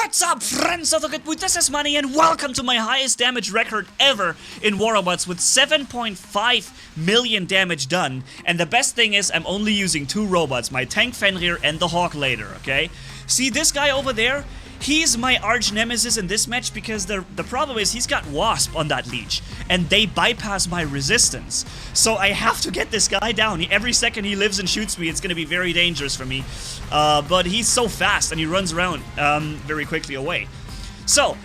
What's up, friends of the good mood? This is Manni, and welcome to my highest damage record ever in War Robots with 7.5 million damage done. And the best thing is, I'm only using 2 robots, my tank Fenrir and the Hawk later, okay? See this guy over there? He's my arch nemesis in this match because the problem is he's got Wasp on that leech and they bypass my resistance. So I have to get this guy down. Every second he lives and shoots me, it's going to be very dangerous for me. But he's so fast and he runs around very quickly away. So,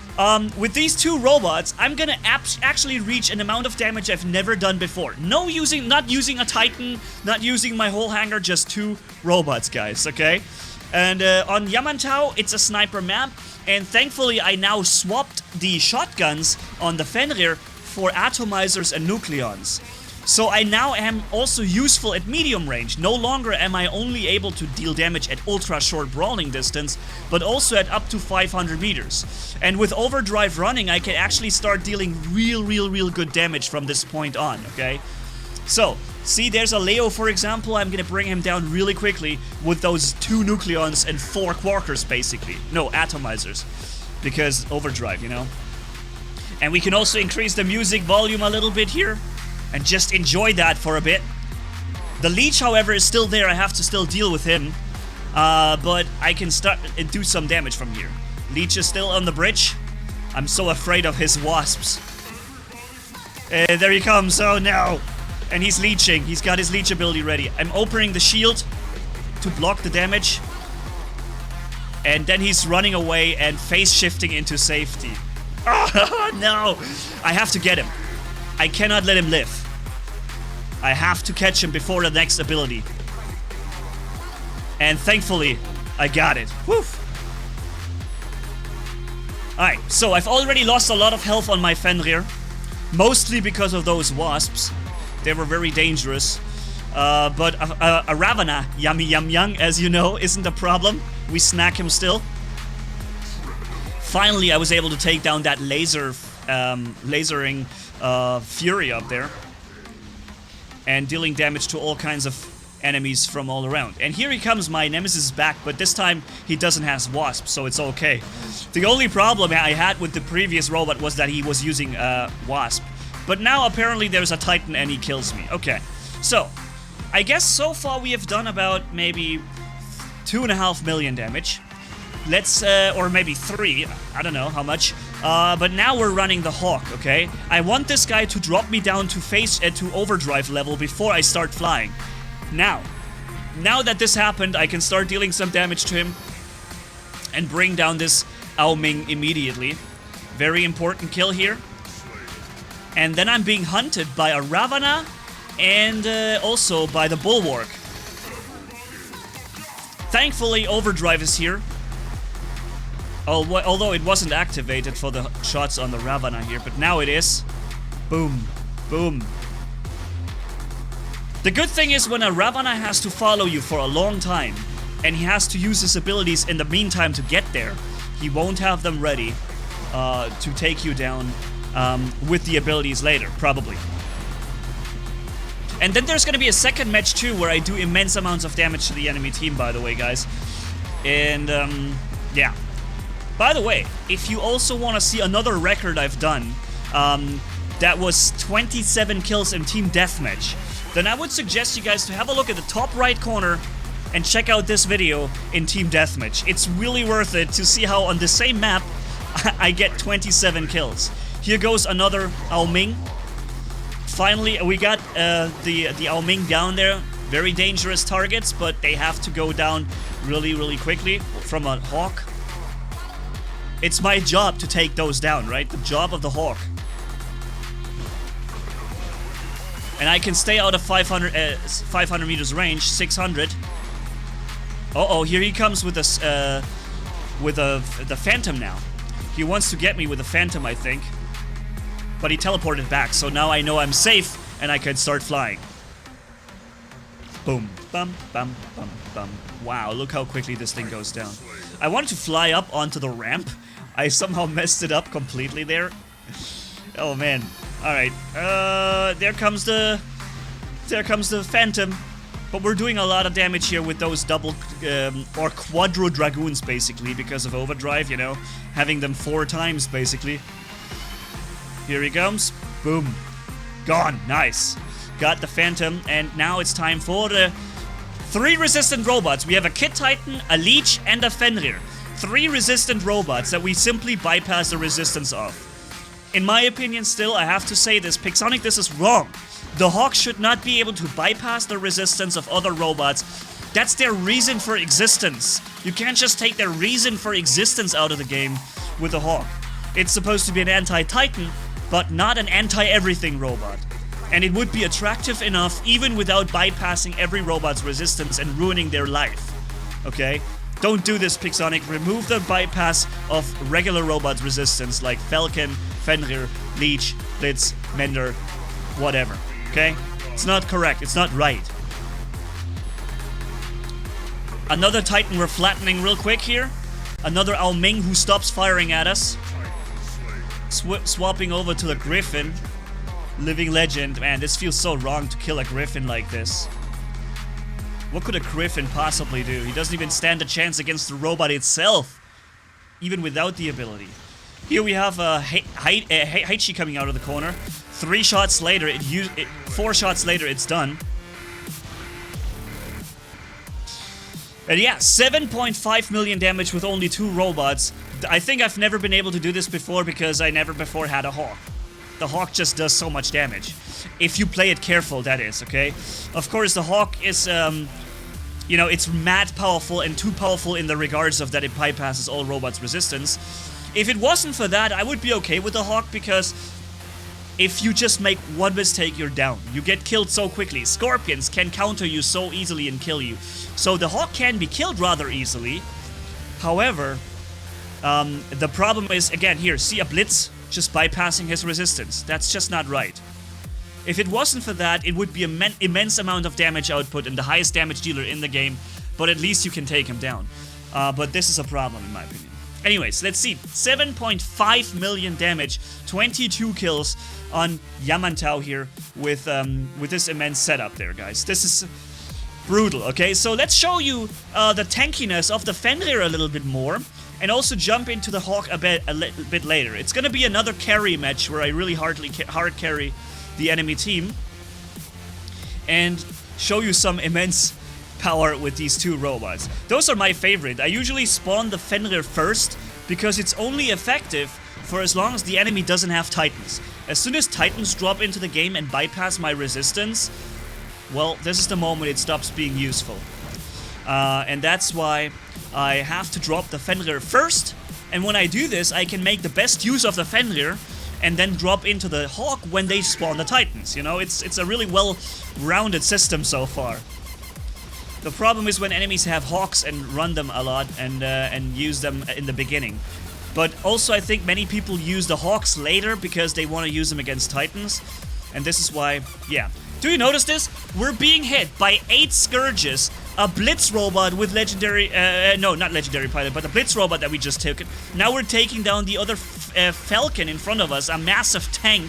with these 2 robots, I'm going to actually reach an amount of damage I've never done before. Not using a Titan, not using my whole hangar, just 2 robots, guys, okay? And on Yamantau, it's a sniper map, and thankfully I now swapped the shotguns on the Fenrir for atomizers and nucleons. So I now am also useful at medium range. No longer am I only able to deal damage at ultra short brawling distance, but also at up to 500 meters. And with overdrive running, I can actually start dealing real good damage from this point on, okay? So, see, there's a Leo, for example. I'm gonna bring him down really quickly with those 2 nucleons and 4 quarkers, basically. No, atomizers. Because overdrive, you know? And we can also increase the music volume a little bit here and just enjoy that for a bit. The leech, however, is still there. I have to still deal with him. But I can start and do some damage from here. Leech is still on the bridge. I'm so afraid of his wasps. There he comes. Oh no! And he's leeching. He's got his leech ability ready. I'm opening the shield to block the damage. And then he's running away and phase shifting into safety. Oh, no! I have to get him. I cannot let him live. I have to catch him before the next ability. And thankfully, I got it. Woof! Alright, so I've already lost a lot of health on my Fenrir. Mostly because of those wasps. They were very dangerous. But a Ravana, yummy yum yum, as you know, isn't a problem. We snack him still. Finally, I was able to take down that lasering Fury up there. And dealing damage to all kinds of enemies from all around. And here he comes, my nemesis is back, but this time he doesn't have Wasp, so it's okay. The only problem I had with the previous robot was that he was using Wasp. But now apparently there's a Titan and he kills me. Okay, so I guess so far we have done about maybe 2.5 million damage. Let's, or maybe 3, I don't know how much. But now we're running the Hawk, okay? I want this guy to drop me down to to overdrive level before I start flying. Now that this happened, I can start dealing some damage to him and bring down this Ao Ming immediately. Very important kill here. And then I'm being hunted by a Ravana and also by the Bulwark. Thankfully, overdrive is here. Although it wasn't activated for the shots on the Ravana here, but now it is. Boom. Boom. The good thing is when a Ravana has to follow you for a long time, and he has to use his abilities in the meantime to get there, he won't have them ready to take you down with the abilities later, probably. And then there's gonna be a second match too, where I do immense amounts of damage to the enemy team, by the way, guys. And, yeah. By the way, if you also want to see another record I've done, that was 27 kills in Team Deathmatch, then I would suggest you guys to have a look at the top right corner and check out this video in Team Deathmatch. It's really worth it to see how on the same map I get 27 kills. Here goes another Ao Ming. Finally, we got the Ao Ming down there. Very dangerous targets, but they have to go down really quickly from a Hawk. It's my job to take those down, right? The job of the Hawk. And I can stay out of 500 meters range, 600. Uh-oh, here he comes with this, the Phantom now. He wants to get me with the Phantom, I think. But he teleported back, so now I know I'm safe and I can start flying. Boom. Bum, bum, bum, bum. Wow, look how quickly this thing goes down. I wanted to fly up onto the ramp. I somehow messed it up completely there. Oh man. Alright. There comes the Phantom. But we're doing a lot of damage here with those double or quadro dragoons, basically, because of overdrive, you know, having them 4 times, basically. Here he comes. Boom. Gone. Nice. Got the Phantom, and now it's time for the 3 resistant robots. We have a Kid Titan, a Leech, and a Fenrir. 3 resistant robots that we simply bypass the resistance of. In my opinion, still, I have to say this, Pixonic, this is wrong. The Hawk should not be able to bypass the resistance of other robots. That's their reason for existence. You can't just take their reason for existence out of the game with the Hawk. It's supposed to be an anti-Titan, but not an anti-everything robot. And it would be attractive enough even without bypassing every robot's resistance and ruining their life. Okay? Don't do this, Pixonic. Remove the bypass of regular robots' resistance like Falcon, Fenrir, Leech, Blitz, Mender, whatever. Okay? It's not correct. It's not right. Another Titan we're flattening real quick here. Another Ao Ming who stops firing at us. Swapping over to the Griffin. Living Legend. Man, this feels so wrong to kill a Griffin like this. What could a Griffin possibly do? He doesn't even stand a chance against the robot itself. Even without the ability. Here we have Hize coming out of the corner. 3 shots later, 4 shots later, it's done. And yeah, 7.5 million damage with only 2 robots. I think I've never been able to do this before because I never before had a Hawk. The Hawk just does so much damage. If you play it careful, that is, okay? Of course, the Hawk is, you know, it's mad powerful and too powerful in the regards of that it bypasses all robots' resistance. If it wasn't for that, I would be okay with the Hawk because if you just make one mistake, you're down. You get killed so quickly. Scorpions can counter you so easily and kill you. So the Hawk can be killed rather easily. However, the problem is, again, here, see a Blitz just bypassing his resistance. That's just not right. If it wasn't for that, it would be an immense amount of damage output and the highest damage dealer in the game, but at least you can take him down. But this is a problem in my opinion. Anyways, let's see. 7.5 million damage, 22 kills on Yamantau here with this immense setup there, guys. This is brutal, okay? So let's show you the tankiness of the Fenrir a little bit more. And also jump into the Hawk a little bit later. It's gonna be another carry match where I really hard carry the enemy team. And show you some immense power with these 2 robots. Those are my favorite. I usually spawn the Fenrir first because it's only effective for as long as the enemy doesn't have Titans. As soon as Titans drop into the game and bypass my resistance, well, this is the moment it stops being useful. And that's why I have to drop the Fenrir first, and when I do this, I can make the best use of the Fenrir and then drop into the Hawk when they spawn the Titans. You know, it's a really well-rounded system so far. The problem is when enemies have Hawks and run them a lot and use them in the beginning. But also I think many people use the Hawks later because they want to use them against Titans, and this is why, yeah. Do you notice this? We're being hit by 8 Scourges, a Blitz robot with legendary, no, not legendary pilot, but the Blitz robot that we just took. Now we're taking down the other Falcon in front of us, a massive tank.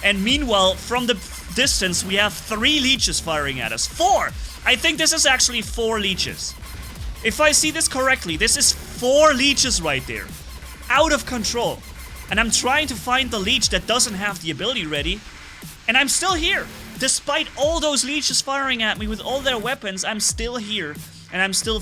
And meanwhile, from the distance, we have 3 Leeches firing at us. 4! I think this is actually 4 Leeches. If I see this correctly, this is 4 Leeches right there. Out of control. And I'm trying to find the Leech that doesn't have the ability ready. And I'm still here. Despite all those Leeches firing at me with all their weapons, I'm still here. And I'm still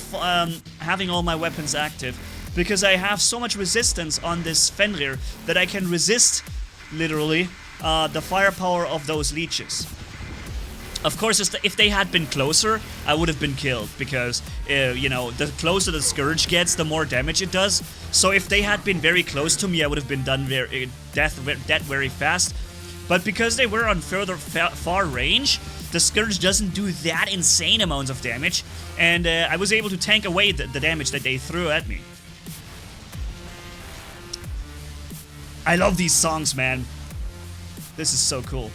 having all my weapons active. Because I have so much resistance on this Fenrir that I can resist, literally, the firepower of those Leeches. Of course, if they had been closer, I would have been killed. Because, you know, the closer the Scourge gets, the more damage it does. So if they had been very close to me, I would have been done dead very fast. But because they were on far range, the Scourge doesn't do that insane amounts of damage, and I was able to tank away the damage that they threw at me. I love these songs, man. This is so cool.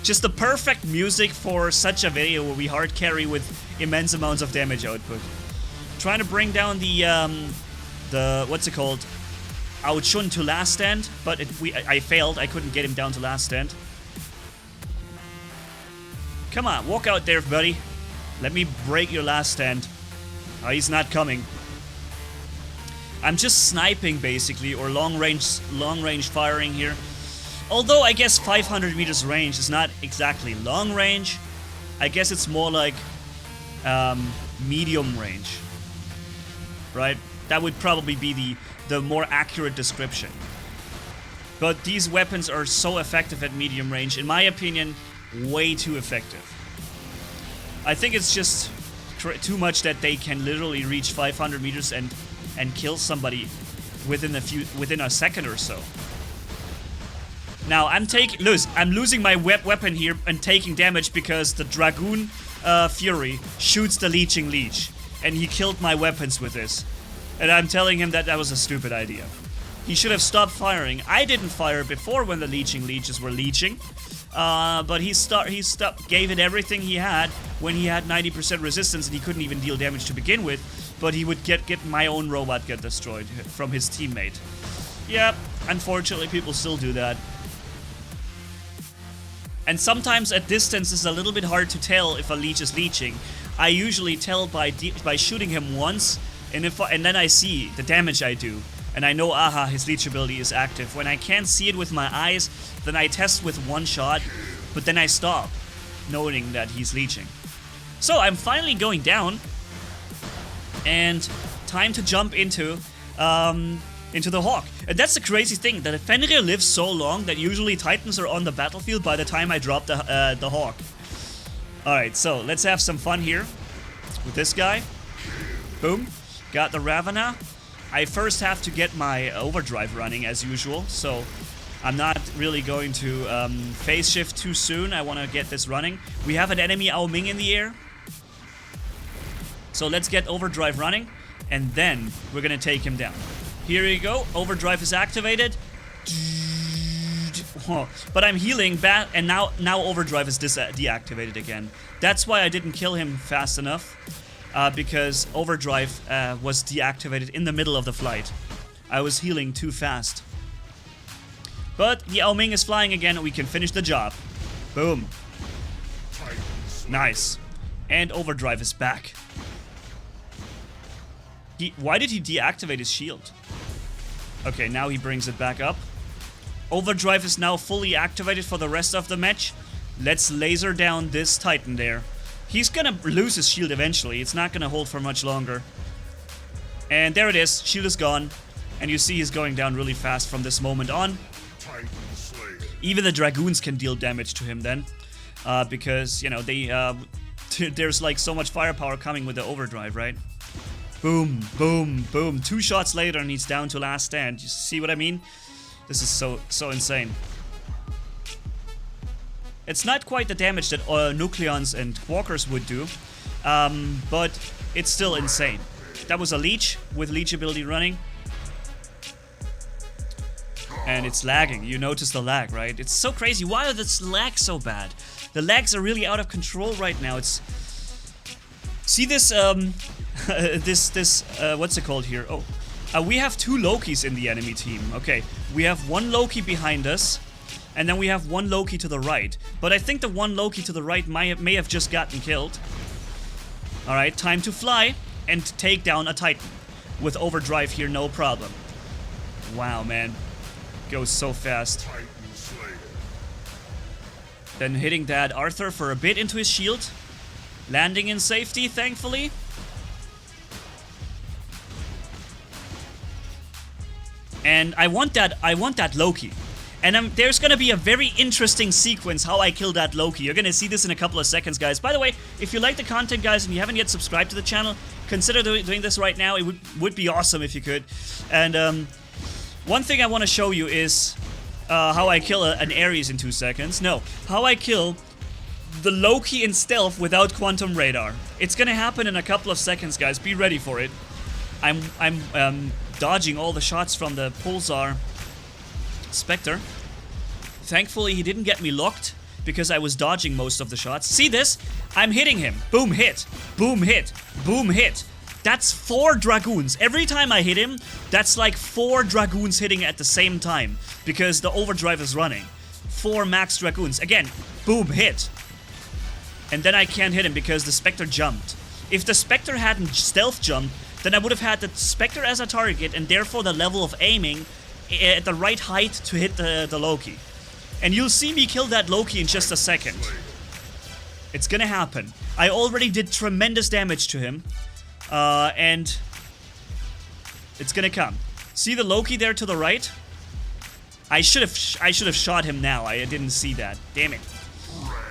Just the perfect music for such a video where we hard carry with immense amounts of damage output. Trying to bring down the what's it called? Ao Chun to last stand, but I failed. I couldn't get him down to last stand. Come on, walk out there, buddy. Let me break your last stand. Oh, he's not coming. I'm just sniping basically, or long range firing here. Although I guess 500 meters range is not exactly long range. I guess it's more like medium range, right? That would probably be the more accurate description. But these weapons are so effective at medium range, in my opinion, way too effective. I think it's just too much that they can literally reach 500 meters and kill somebody within a second or so. Now I'm losing my weapon here and taking damage because the Dragoon Fury shoots the Leeching Leech, and he killed my weapons with this. And I'm telling him that was a stupid idea. He should have stopped firing. I didn't fire before when the Leeching Leeches were leeching, but he gave it everything he had when he had 90% resistance and he couldn't even deal damage to begin with. But he would get my own robot get destroyed from his teammate. Yeah, unfortunately people still do that. And sometimes at distance it's a little bit hard to tell if a leech is leeching. I usually tell by shooting him once, and then I see the damage I do, and I know, aha, his leech ability is active. When I can't see it with my eyes, then I test with one shot, but then I stop, knowing that he's leeching. So I'm finally going down, and time to jump into the Hawk. And that's the crazy thing, that Fenrir lives so long that usually Titans are on the battlefield by the time I drop the Hawk. Alright, so let's have some fun here with this guy. Boom. Got the Ravana. I first have to get my overdrive running as usual, so I'm not really going to phase shift too soon. I want to get this running. We have an enemy Ao Ming in the air. So let's get overdrive running, and then we're going to take him down. Here you go, overdrive is activated. But I'm healing back, and now overdrive is deactivated again. That's why I didn't kill him fast enough, because overdrive was deactivated in the middle of the flight. I was healing too fast. But the Ao Ming is flying again, and we can finish the job. Boom. Nice. And overdrive is back. Why did he deactivate his shield? Okay, now he brings it back up. Overdrive is now fully activated for the rest of the match. Let's laser down this Titan there. He's gonna lose his shield eventually. It's not gonna hold for much longer. And there it is. Shield is gone. And you see he's going down really fast from this moment on. Even the Dragoons can deal damage to him then. Because, you know, there's like so much firepower coming with the overdrive, right? Boom, boom, boom. 2 shots later and he's down to last stand. You see what I mean? This is so insane. It's not quite the damage that Nucleons and Walkers would do, but it's still insane. That was a leech with leech ability running. And it's lagging. You notice the lag, right? It's so crazy. Why are this lag so bad? The lags are really out of control right now. It's... See this, what's it called here? Oh, we have 2 Lokis in the enemy team. Okay, we have 1 Loki behind us, and then we have 1 Loki to the right. But I think the 1 Loki to the right may have just gotten killed. Alright, time to fly and take down a Titan. With overdrive here, no problem. Wow, man. Goes so fast. Then hitting that Arthur for a bit into his shield. Landing in safety, thankfully. And I want that Loki. And there's gonna be a very interesting sequence how I kill that Loki. You're gonna see this in a couple of seconds, guys. By the way, if you like the content, guys, and you haven't yet subscribed to the channel, consider doing this right now. It would be awesome if you could. And one thing I want to show you is how I kill an Ares in 2 seconds. No, how I kill the Loki in stealth without quantum radar. It's gonna happen in a couple of seconds, guys. Be ready for it. I'm dodging all the shots from the Pulsar Spectre. Thankfully, he didn't get me locked because I was dodging most of the shots. See this? I'm hitting him. Boom, hit. Boom, hit. Boom, hit. That's 4 Dragoons. Every time I hit him, that's like 4 Dragoons hitting at the same time because the overdrive is running. 4 max Dragoons. Again, boom, hit. And then I can't hit him because the Spectre jumped. If the Spectre hadn't stealth jumped, then I would have had the Spectre as a target and therefore the level of aiming at the right height to hit the Loki. And you'll see me kill that Loki in just a second. It's gonna happen. I already did tremendous damage to him. And it's gonna come. See the Loki there to the right? I should have shot him now. I didn't see that. Damn it.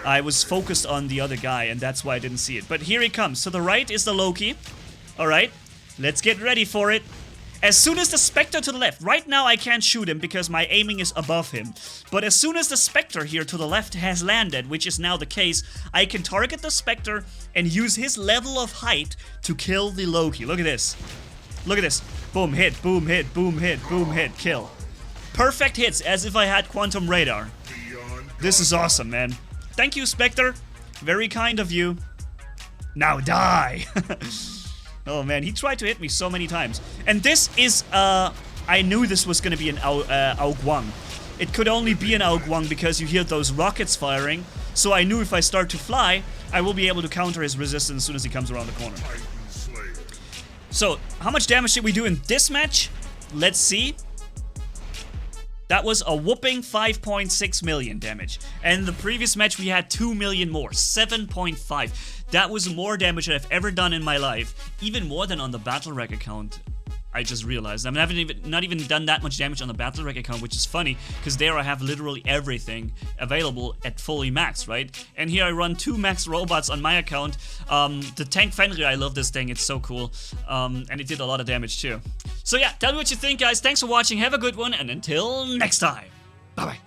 I was focused on the other guy, and that's why I didn't see it. But here he comes. To the right is the Loki. Alright. Let's get ready for it. As soon as the Spectre to the left. Right now I can't shoot him because my aiming is above him. But as soon as the Spectre here to the left has landed, which is now the case, I can target the Spectre and use his level of height to kill the Loki. Look at this. Look at this. Boom, hit, boom, hit, boom, hit, boom, hit, kill. Perfect hits, as if I had quantum radar. This is awesome, man. Thank you, Spectre. Very kind of you. Now die. Oh man, he tried to hit me so many times. And this is, I knew this was gonna be an Ao Guang. It could only be an Ao Guang because you hear those rockets firing. So I knew if I start to fly, I will be able to counter his resistance as soon as he comes around the corner. So, how much damage did we do in this match? Let's see. That was a whooping 5.6 million damage. And the previous match we had 2 million more, 7.5. That was more damage than I've ever done in my life. Even more than on the Battle.Rec account. I just realized. I mean, I haven't not even done that much damage on the Battle.Rec account, which is funny, because there I have literally everything available at fully max, right? And here I run 2 max robots on my account. The tank Fenrir, I love this thing, it's so cool. And it did a lot of damage too. So yeah, tell me what you think, guys. Thanks for watching, have a good one, and until next time. Bye-bye.